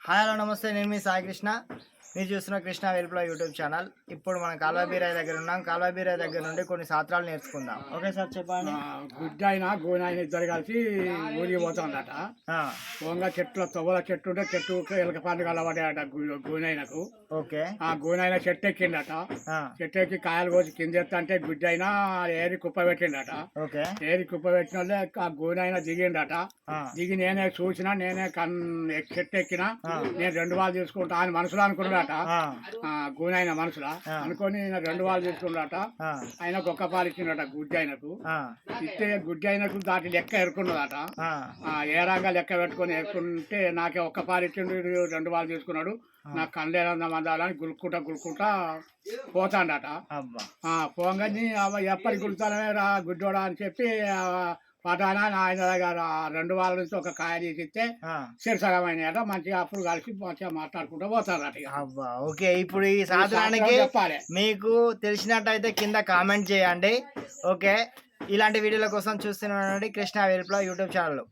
Hi hello నమస్తే, నేను మీ సాయి కృష్ణ. మీరు చూస్తున్న కృష్ణ వెల్పుల యూట్యూబ్ ఛానల్. ఇప్పుడు మనం కాల్వబీరాయ్ దగ్గర ఉన్నాం. కాల్వబీరాయ్ దగ్గర నుండి కొన్ని శాస్త్రాలు నేర్చుకుందాం. ఓకే సార్, చెప్పండి. గుడ్డ అయినా గోనాయన ఇద్దరు కలిసి ఊరికి పోతాడట. పోగా చెట్ల తొవ్వల చెట్టు ఉంటే చెట్టు ఎలక పండుగ అలవాడట గోనాయనకు. ఓకే. ఆ గోనాయన చెట్టు ఎక్కిండట. చెట్టు ఎక్కి కాయలు కోసి కింద ఎత్తా అంటే గుడ్డ అయినా ఏరి కుప్ప పెట్టిండట. ఓకే. ఏరి కుప్ప పెట్టిన వాళ్ళే ఆ గోనాయన దిగిండట. దిగి నేనే చూసినా, నేనే చెట్టు ఎక్కినా, నేను 2 వాళ్ళు తీసుకుంటా అని మనసులో అనుకున్నాడట. గోనాయన మనసులో అనుకొని 2 వాళ్ళు తీసుకున్నాడట. ఆయనకు ఒక్క పాలు ఇచ్చిండట గుడ్డి ఆయనకు. ఇస్తే గుడ్డి ఆయనకు దాటి లెక్క ఎరుకున్నదట. ఏ రంగా లెక్క పెట్టుకొని ఎరుకుంటే నాకే ఒక్క పాలు ఇచ్చిండు, 2 వాళ్ళు తీసుకున్నాడు, నాకు కళ్ళేనంద మందాలని గులుక్కుంటా పోతాడట. పోగానే ఎప్పటికి గులుతానే రా గుడ్డోడా అని చెప్పి పటానా ఆయన దగ్గర 2 వాళ్ళ నుంచి ఒక కాయ తీసిస్తే సగమైనట. మంచిగా అప్పుడు కలిసి మంచిగా మాట్లాడుకుంటూ పోతారట. ఓకే. ఇప్పుడు ఈ సాధనానికి చెప్పాలి. మీకు తెలిసినట్టయితే కింద కామెంట్ చేయండి. ఓకే. ఇలాంటి వీడియోల కోసం చూస్తున్నానండి కృష్ణ వెల్పుల యూట్యూబ్ ఛానల్.